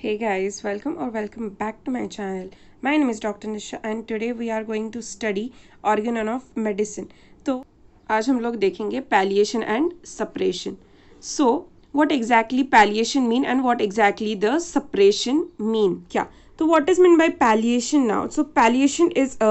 Hey guys, welcome or welcome back to my channel. My name is Dr. Nisha and today we are going to study organ of medicine. तो आज हम लोग देखेंगे palliation and suppression. So what exactly palliation mean and what exactly the suppression mean? क्या? तो what is meant by palliation now? So palliation is a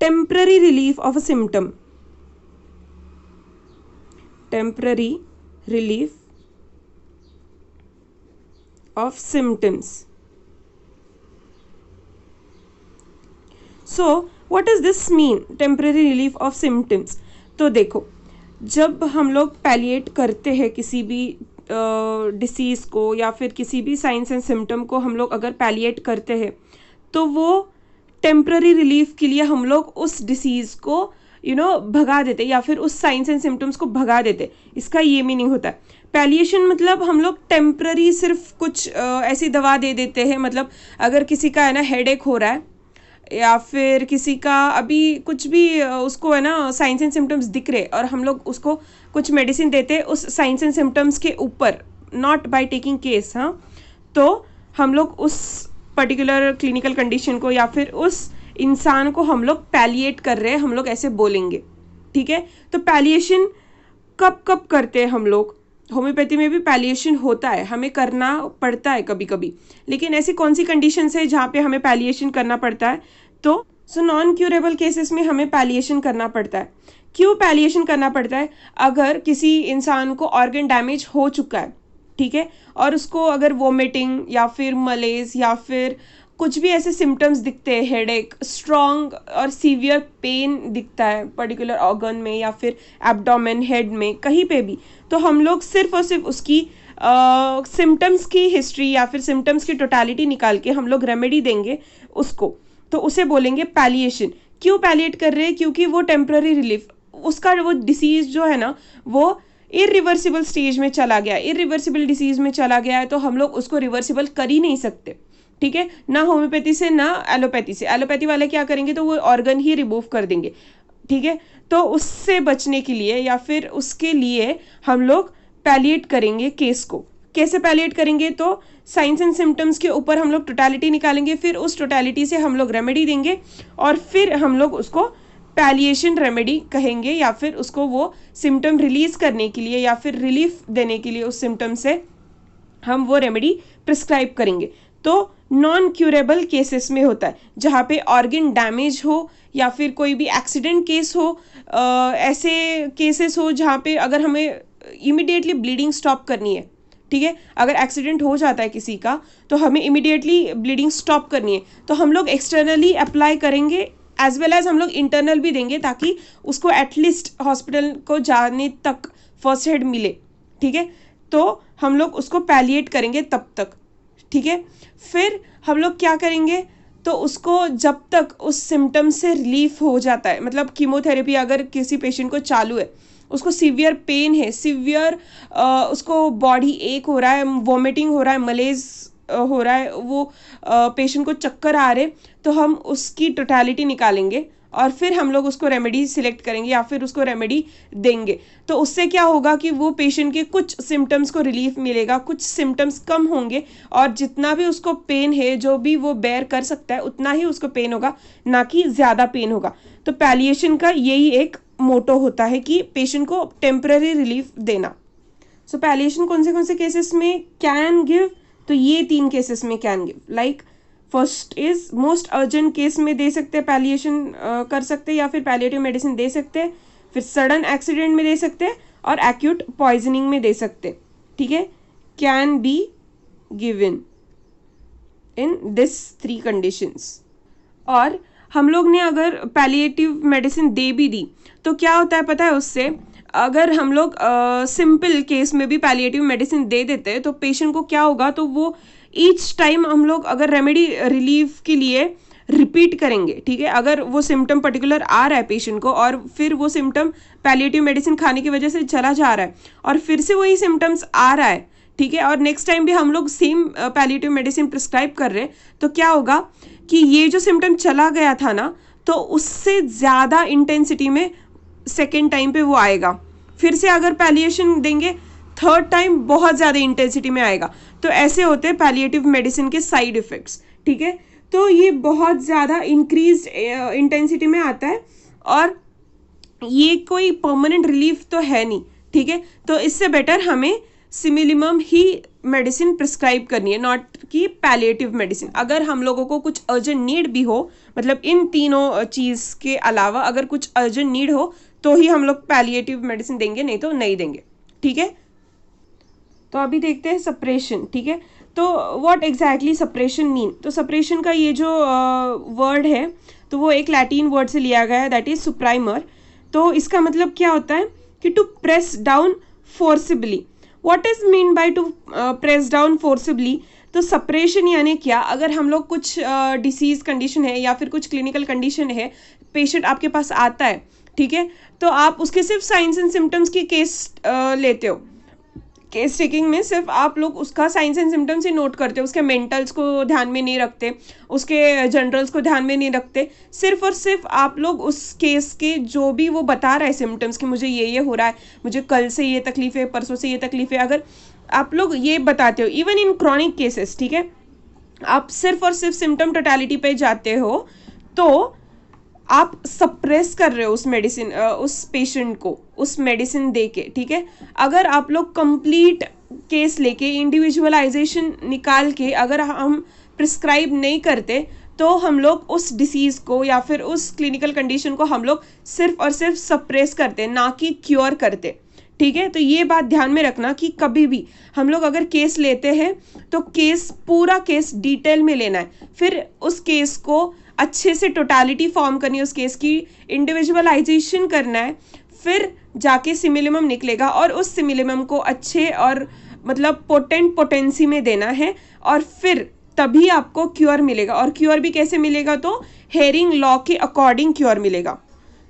temporary relief of a symptom. Temporary relief of symptoms. So what does this mean, temporary relief of symptoms? तो देखो, जब हम लोग पैलिएट करते हैं किसी भी डिसीज़ को या फिर किसी भी साइंस एंड सिम्टम को हम लोग अगर पैलिएट करते हैं तो वो टेम्प्ररी रिलीफ के लिए हम लोग उस डिसीज़ को भगा देते या फिर उस साइंस एंड सिम्टम्स को भगा देते. इसका ये मीनिंग होता है. पैलिएशन मतलब हम लोग टेम्प्ररी सिर्फ कुछ ऐसी दवा दे देते हैं. मतलब अगर किसी का है ना हेडेक हो रहा है या फिर किसी का अभी कुछ भी उसको है ना साइंस एंड सिम्टम्स दिख रहे और हम लोग उसको कुछ मेडिसिन देते उस साइंस एंड सिम्टम्स के ऊपर, नॉट बाय टेकिंग केस. हाँ, तो हम लोग उस पर्टिकुलर क्लिनिकल कंडीशन को या फिर उस इंसान को हम लोग पैलिएट कर रहे हैं, हम लोग ऐसे बोलेंगे. ठीक है. तो पैलिएशन कब कब करते हैं हम लोग? होम्योपैथी में भी पैलिएशन होता है, हमें करना पड़ता है कभी कभी. लेकिन ऐसी कौन सी कंडीशंस है जहाँ पे हमें पैलिएशन करना पड़ता है? तो नॉन क्यूरेबल केसेस में हमें पैलिएशन करना पड़ता है. क्यों पैलिएशन करना पड़ता है? अगर किसी इंसान को ऑर्गन डैमेज हो चुका है, ठीक है, और उसको अगर वोमिटिंग या फिर मलेज या फिर कुछ भी ऐसे सिम्टम्स दिखते हैं, हेडेक, स्ट्रॉन्ग और सीवियर पेन दिखता है पर्टिकुलर ऑर्गन में या फिर एब्डोमेन, हेड में, कहीं पे भी, तो हम लोग सिर्फ और सिर्फ उसकी सिम्टम्स की हिस्ट्री या फिर सिम्टम्स की टोटलिटी निकाल के हम लोग रेमेडी देंगे उसको. तो उसे बोलेंगे पैलिएशन. क्यों पैलिएट कर रहे हैं? क्योंकि वो टेम्प्ररी रिलीफ, उसका वो डिसीज जो है ना वो इरिवर्सिबल स्टेज में चला गया, इरिवर्सिबल डिसीज में चला गया है, तो हम लोग उसको रिवर्सिबल कर ही नहीं सकते. ठीक है. ना होम्योपैथी से ना एलोपैथी से. एलोपैथी वाले क्या करेंगे तो वो ऑर्गन ही रिमूव कर देंगे. ठीक है. तो उससे बचने के लिए या फिर उसके लिए हम लोग पैलिएट करेंगे केस को. कैसे पैलिएट करेंगे? तो साइंस एंड सिम्टम्स के ऊपर हम लोग टोटलिटी निकालेंगे, फिर उस टोटलिटी से हम लोग रेमेडी देंगे और फिर हम लोग उसको पैलिएशन रेमेडी कहेंगे या फिर उसको वो सिम्टम रिलीज करने के लिए या फिर रिलीफ देने के लिए उस सिम्टम से हम वो रेमेडी प्रिस्क्राइब करेंगे. तो नॉन क्यूरेबल केसेस में होता है जहाँ पे ऑर्गन डैमेज हो या फिर कोई भी एक्सीडेंट केस हो, ऐसे केसेस हो जहाँ पे अगर हमें इमिडिएटली ब्लीडिंग स्टॉप करनी है. ठीक है. अगर एक्सीडेंट हो जाता है किसी का तो हमें इमिडिएटली ब्लीडिंग स्टॉप करनी है, तो हम लोग एक्सटर्नली अप्लाई करेंगे एज वेल एज हम लोग इंटरनल भी देंगे ताकि उसको एटलीस्ट हॉस्पिटल को जाने तक फर्स्ट एड मिले. ठीक है. तो हम लोग उसको पैलिएट करेंगे तब तक. ठीक है. फिर हम लोग क्या करेंगे तो उसको जब तक उस सिम्टम से रिलीफ हो जाता है, मतलब कीमोथेरेपी अगर किसी पेशेंट को चालू है, उसको सीवियर पेन है, सीवियर उसको बॉडी एक हो रहा है, वॉमिटिंग हो रहा है, मलेज हो रहा है, वो पेशेंट को चक्कर आ रहे, तो हम उसकी टोटलिटी निकालेंगे और फिर हम लोग उसको रेमेडी सिलेक्ट करेंगे या फिर उसको रेमेडी देंगे. तो उससे क्या होगा कि वो पेशेंट के कुछ सिम्टम्स को रिलीफ मिलेगा, कुछ सिम्टम्स कम होंगे और जितना भी उसको पेन है, जो भी वो बेयर कर सकता है उतना ही उसको पेन होगा, ना कि ज़्यादा पेन होगा. तो पैलिएशन का यही एक मोटो होता है कि पेशेंट को टेम्पररी रिलीफ देना. सो पैलिएशन कौन से केसेस में कैन गिव? तो ये 3 केसेस में can give. Like first is most urgent case में दे सकते हैं पैलिएशन कर सकते हैं या फिर पैलिएटिव मेडिसिन दे सकते हैं, फिर सडन एक्सीडेंट में दे सकते हैं और एक्यूट पॉइजनिंग में दे सकते हैं. ठीक है. Can be given in this 3 conditions. और हम लोग ने अगर पैलिएटिव मेडिसिन दे भी दी तो क्या होता है पता है? उससे अगर हम लोग सिंपल केस में भी पैलिएटिव मेडिसिन दे देते हैं तो पेशेंट को क्या होगा, तो वो ईच टाइम हम लोग अगर रेमेडी रिलीफ के लिए रिपीट करेंगे. ठीक है. अगर वो सिम्टम पर्टिकुलर आ रहा है पेशेंट को और फिर वो सिम्टम पैलिएटिव मेडिसिन खाने की वजह से चला जा रहा है और फिर से वही सिम्टम्स आ रहा है, ठीक है, और नेक्स्ट टाइम भी हम लोग सेम पैलिएटिव मेडिसिन प्रिस्क्राइब कर रहे हैं, तो क्या होगा कि ये जो सिम्टम चला गया था ना, तो उससे ज़्यादा इंटेंसिटी में सेकेंड टाइम पे वो आएगा. फिर से अगर पैलिएशन देंगे थर्ड टाइम बहुत ज़्यादा इंटेंसिटी में आएगा. तो ऐसे होते हैं पैलिएटिव मेडिसिन के साइड इफ़ेक्ट्स, ठीक है। तो ये बहुत ज़्यादा इंक्रीज इंटेंसिटी में आता है और ये कोई परमानेंट रिलीफ तो है नहीं, ठीक है। तो इससे बेटर हमें सिमिलिमम ही मेडिसिन प्रिस्क्राइब करनी है, नॉट कि पैलिएटिव मेडिसिन। अगर हम लोगों को कुछ अर्जेंट नीड भी हो, मतलब इन तीनों चीज़ के अलावा अगर कुछ अर्जेंट नीड हो तो ही हम लोग पैलिएटिव मेडिसिन देंगे, नहीं तो नहीं देंगे, ठीक है। तो अभी देखते हैं सप्रेशन, ठीक है। तो व्हाट एग्जैक्टली सप्रेशन मीन, तो सप्रेशन का ये जो वर्ड है तो वो एक लैटिन वर्ड से लिया गया है, दैट इज सुप्राइमर। तो इसका मतलब क्या होता है कि to press down forcibly. What is mean by to press down forcibly, तो सप्रेशन यानी क्या, अगर हम लोग कुछ डिसीज कंडीशन है या फिर कुछ क्लिनिकल कंडीशन है, पेशेंट आपके पास आता है, ठीक है, तो आप उसके सिर्फ साइंस एंड सिम्टम्स की केस लेते हो। केस टेकिंग में सिर्फ आप लोग उसका science and symptoms he note करते हो, उसके मेंटल्स को ध्यान में नहीं रखते, उसके जनरल्स को ध्यान में नहीं रखते। सिर्फ और सिर्फ आप लोग उस केस के जो भी वो बता रहा है सिम्टम्स कि मुझे ये हो रहा है, मुझे कल से ये तकलीफ है, परसों से ये तकलीफ है, अगर आप लोग ये बताते हो, इवन इन क्रॉनिक केसेस, ठीक है, आप सिर्फ और सिर्फ सिम्टम टोटलिटी पे जाते हो तो आप सप्रेस कर रहे हो उस मेडिसिन, उस पेशेंट को उस मेडिसिन दे के, ठीक है। अगर आप लोग कंप्लीट केस लेके इंडिविजुअलाइजेशन निकाल के अगर हम प्रिस्क्राइब नहीं करते तो हम लोग उस डिसीज़ को या फिर उस क्लिनिकल कंडीशन को हम लोग सिर्फ और सिर्फ सप्रेस करते, ना कि क्योर करते, ठीक है। तो ये बात ध्यान में रखना कि कभी भी हम लोग अगर केस लेते हैं तो पूरा केस डिटेल में लेना है, फिर उस केस को अच्छे से टोटालिटी फॉर्म करनी है, उस केस की इंडिविजुअलाइजेशन करना है, फिर जाके सिमिलिमम निकलेगा और उस सिमिलिमम को अच्छे और मतलब पोटेंसी में देना है और फिर तभी आपको क्योर मिलेगा। और क्योर भी कैसे मिलेगा, तो हेरिंग लॉ के अकॉर्डिंग क्योर मिलेगा।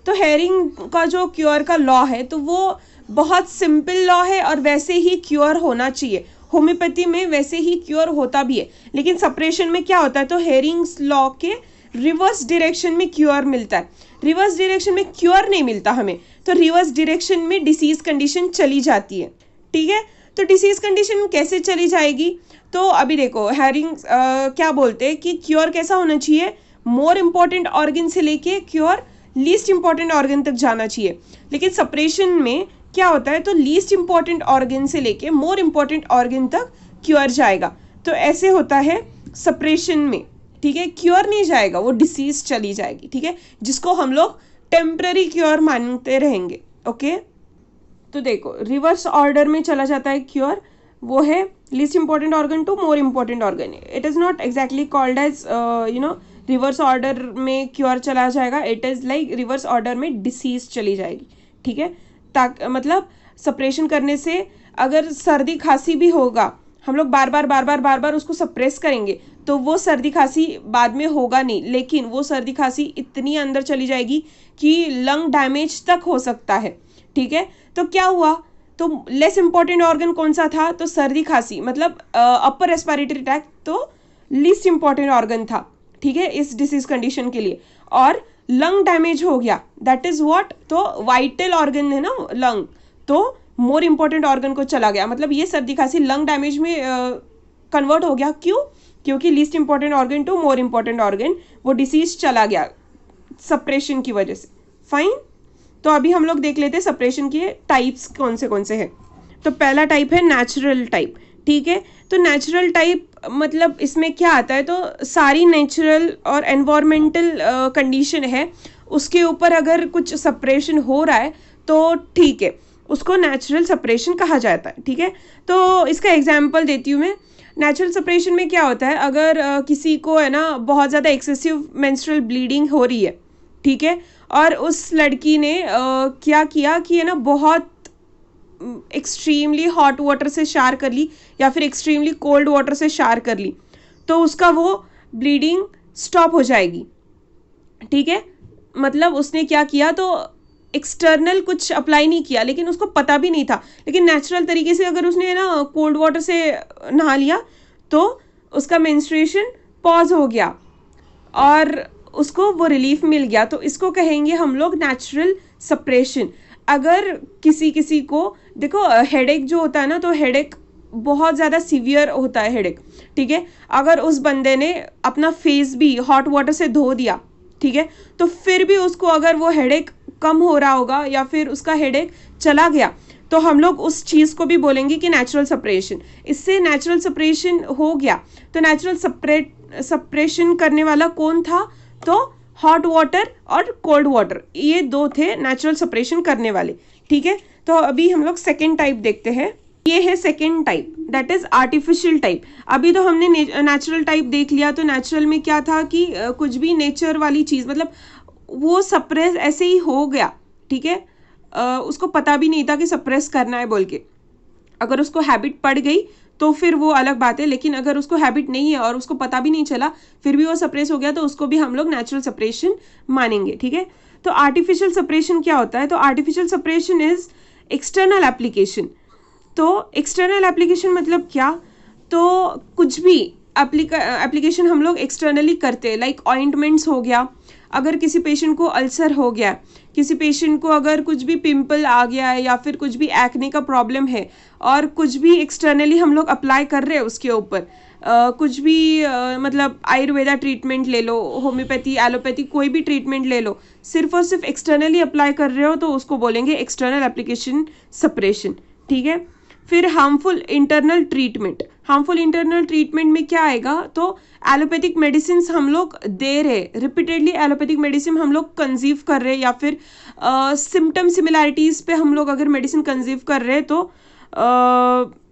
तो हेरिंग का जो क्योर का लॉ है तो वो बहुत सिंपल लॉ है और वैसे ही क्योर होना चाहिए। होम्योपैथी में वैसे ही क्योर होता भी है, लेकिन सप्रेशन में क्या होता है, तो हेरिंग्स लॉ के रिवर्स डायरेक्शन में क्योर मिलता है। रिवर्स डायरेक्शन में क्योर नहीं मिलता हमें, तो रिवर्स डायरेक्शन में डिसीज कंडीशन चली जाती है, ठीक है। तो डिसीज कंडीशन कैसे चली जाएगी, तो अभी देखो हेरिंग्स क्या बोलते हैं कि क्योर कैसा होना चाहिए, मोर इम्पॉर्टेंट ऑर्गन से लेके क्योर लीस्ट इम्पॉर्टेंट ऑर्गन तक जाना चाहिए। लेकिन सप्रेशन में क्या होता है, तो लीस्ट इम्पॉर्टेंट ऑर्गन से लेके मोर इम्पॉर्टेंट ऑर्गन तक क्योर जाएगा। तो ऐसे होता है सप्रेशन में, ठीक है। क्योर नहीं जाएगा, वो डिसीज चली जाएगी, ठीक है, जिसको हम लोग टेम्पररी क्योर मानते रहेंगे, ओके। तो देखो रिवर्स ऑर्डर में चला जाता है क्योर, वो है least important organ to more important organ. It is not exactly called as reverse order में क्योर चला जाएगा, it is like reverse order में डिसीज चली जाएगी, ठीक है। मतलब सप्रेशन करने से अगर सर्दी खांसी भी होगा, हम लोग बार बार उसको सप्रेस करेंगे तो वो सर्दी खांसी बाद में होगा नहीं, लेकिन वो सर्दी खांसी इतनी अंदर चली जाएगी कि लंग डैमेज तक हो सकता है, ठीक है। तो क्या हुआ, तो लेस इंपॉर्टेंट ऑर्गन कौन सा था, तो सर्दी खांसी मतलब अपर रेस्पिरेटरी ट्रैक्ट तो लीस्ट इंपॉर्टेंट ऑर्गन था, ठीक है, इस डिसीज कंडीशन के लिए, और लंग डैमेज हो गया, दैट इज व्हाट, तो वाइटल ऑर्गन है ना लंग, तो मोर इम्पॉर्टेंट ऑर्गन को चला गया, मतलब ये सर्दी खांसी लंग डैमेज में कन्वर्ट हो गया। क्यों, क्योंकि least important organ to more important organ वो डिसीज चला गया सप्रेशन की वजह से। फाइन, तो अभी हम लोग देख लेते हैं सप्रेशन के टाइप्स कौन से हैं। तो पहला टाइप है नेचुरल टाइप, ठीक है। तो नेचुरल टाइप मतलब इसमें क्या आता है, तो सारी नेचुरल और एनवायरमेंटल कंडीशन है उसके ऊपर अगर कुछ सप्रेशन हो रहा है तो ठीक है, उसको नेचुरल सप्रेशन कहा जाता है, ठीक है। तो इसका एग्जाम्पल देती हूँ मैं। नेचुरल सप्रेशन में क्या होता है, अगर किसी को है ना बहुत ज़्यादा एक्सेसिव मेंस्ट्रुअल ब्लीडिंग हो रही है, ठीक है, और उस लड़की ने क्या किया कि है ना बहुत एक्सट्रीमली हॉट वाटर से शावर कर ली या फिर एक्सट्रीमली कोल्ड वाटर से शावर कर ली, तो उसका वो ब्लीडिंग स्टॉप हो जाएगी, ठीक है। मतलब उसने क्या किया, तो एक्सटर्नल कुछ अप्लाई नहीं किया, लेकिन उसको पता भी नहीं था, लेकिन नेचुरल तरीके से अगर उसने ना कोल्ड वाटर से नहा लिया तो उसका मेंस्ट्रुएशन पॉज हो गया और उसको वो रिलीफ मिल गया, तो इसको कहेंगे हम लोग नेचुरल सप्रेशन। अगर किसी को देखो हेडेक जो होता है ना, तो हेडेक बहुत ज़्यादा सीवियर होता है हेडेक, ठीक है, अगर उस बंदे ने अपना फेस भी हॉट वाटर से धो दिया, ठीक है, तो फिर भी उसको अगर वो हेडेक कम हो रहा होगा या फिर उसका हेडेक चला गया, तो हम लोग उस चीज़ को भी बोलेंगे कि नेचुरल सप्रेशन। इससे नेचुरल सप्रेशन हो गया, तो नेचुरल सप्रेशन करने वाला कौन था? तो हॉट वाटर और कोल्ड वाटर, ये दो थे नेचुरल सप्रेशन करने वाले, ठीक है। तो अभी हम लोग सेकेंड टाइप देखते हैं। ये है second type, that is artificial type. अभी तो हमने नेचुरल टाइप देख लिया, तो नेचुरल में क्या था कि कुछ भी नेचर वाली चीज़, मतलब वो सप्रेस ऐसे ही हो गया, ठीक है, उसको पता भी नहीं था कि सप्रेस करना है बोल के। अगर उसको हैबिट पड़ गई तो फिर वो अलग बात है, लेकिन अगर उसको हैबिट नहीं है और उसको पता भी नहीं चला फिर भी वो सप्रेस हो गया, तो उसको भी हम लोग नेचुरल सप्रेशन मानेंगे, ठीक है। तो आर्टिफिशियल सप्रेशन क्या होता है? तो artificial suppression is external application. तो एक्सटर्नल एप्लीकेशन मतलब क्या? तो कुछ भी एप्लीकेशन हम लोग एक्सटर्नली करते हैं, लाइक ऑइंटमेंट्स हो गया, अगर किसी पेशेंट को अल्सर हो गया, किसी पेशेंट को अगर कुछ भी पिंपल आ गया है या फिर कुछ भी एक्ने का प्रॉब्लम है और कुछ भी एक्सटर्नली हम लोग अप्लाई कर रहे हैं उसके ऊपर, कुछ भी मतलब आयुर्वेदा ट्रीटमेंट ले लो, होम्योपैथी, एलोपैथी, कोई भी ट्रीटमेंट ले लो, सिर्फ और सिर्फ एक्सटर्नली अप्लाई कर रहे हो तो उसको बोलेंगे एक्सटर्नल एप्लीकेशन सप्रेशन, ठीक है। फिर harmful internal treatment. Harmful internal treatment में क्या आएगा? तो एलोपैथिक मेडिसिन हम लोग दे रहे, रिपीटेडली एलोपैथिक मेडिसिन हम लोग कंजीव कर रहे, या फिर सिम्टम सिमिलैरिटीज़ पे हम लोग अगर मेडिसिन कंजीव कर रहे तो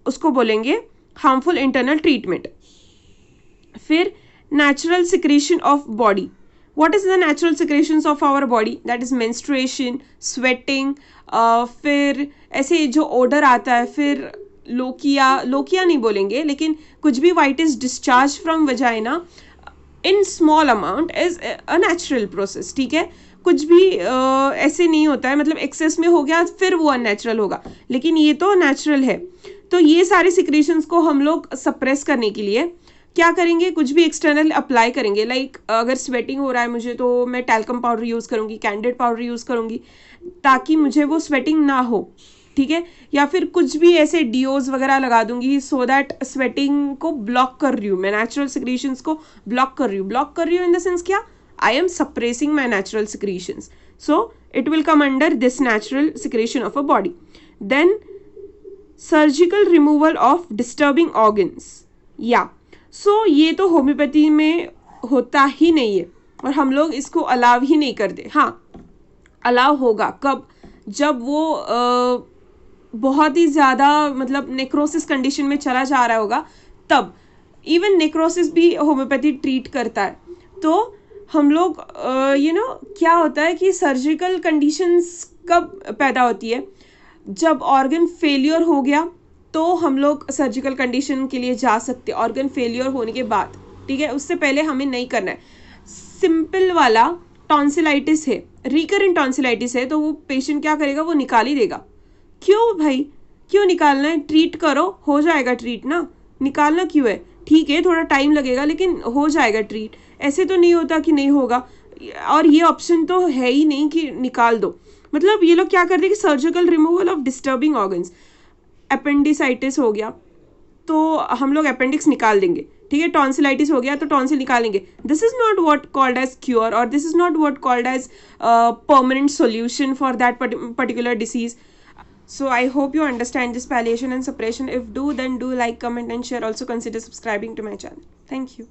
उसको बोलेंगे हार्मफुल इंटरनल ट्रीटमेंट। फिर natural secretion of body. What is the natural secretions of our body? That is menstruation, sweating, फिर ऐसे जो odor आता है, फिर लोकिया नहीं बोलेंगे, लेकिन कुछ भी whitish discharge from vagina in small amount is a natural process, ठीक है। कुछ भी ऐसे नहीं होता है, मतलब एक्सेस में हो गया फिर वो अननेचुरल होगा, लेकिन ये तो नेचुरल है। तो ये सारे सिक्रेशंस को हम लोग सप्रेस करने के लिए क्या करेंगे? कुछ भी एक्सटर्नल अप्लाई करेंगे, लाइक अगर स्वेटिंग हो रहा है मुझे, तो मैं टैल्कम पाउडर यूज़ करूँगी, कैंडिड पाउडर यूज़ करूँगी ताकि मुझे वो स्वेटिंग ना हो, ठीक है। या फिर कुछ भी ऐसे डिओज वगैरह लगा दूंगी सो दैट स्वेटिंग को ब्लॉक कर रही हूँ मैं, नेचुरल सिक्रीशंस को ब्लॉक कर रही हूँ इन द सेंस क्या? I am suppressing my natural secretions, so it will come under this natural secretion of a body. Then surgical removal of disturbing organs, या सो ये तो होम्योपैथी में होता ही नहीं है और हम लोग इसको अलाव ही नहीं करते। हाँ, अलाव होगा कब? जब वो बहुत ही ज़्यादा मतलब नेक्रोसिस कंडीशन में चला जा रहा होगा, तब इवन नेक्रोसिस भी होम्योपैथी ट्रीट करता है। तो हम लोग क्या होता है कि सर्जिकल कंडीशंस कब पैदा होती है? जब ऑर्गन फेलियर हो गया तो हम लोग सर्जिकल कंडीशन के लिए जा सकते, ऑर्गन फेलियर होने के बाद, ठीक है। उससे पहले हमें नहीं करना है। सिंपल वाला टॉन्सिलाइटिस है, रिकरेंट टॉन्सिलाइटिस है, तो वो पेशेंट क्या करेगा? वो निकाल ही देगा। क्यों भाई, क्यों निकालना है? ट्रीट करो, हो जाएगा ट्रीट ना, निकालना क्यों है? ठीक है थोड़ा टाइम लगेगा लेकिन हो जाएगा ट्रीट, ऐसे तो नहीं होता कि नहीं होगा। और ये ऑप्शन तो है ही नहीं कि निकाल दो। मतलब ये लोग क्या करते हैं कि surgical removal of disturbing organs, appendicitis हो गया तो हम लोग अपेंडिक्स निकाल देंगे, ठीक है। टॉन्सिलाइटिस हो गया तो टॉन्सिल निकालेंगे। This is not what called as cure, और this is not what called as permanent solution for that particular disease. So I hope you understand this palliation and suppression. If do, then do like, comment and share. Also consider subscribing to my channel. Thank you.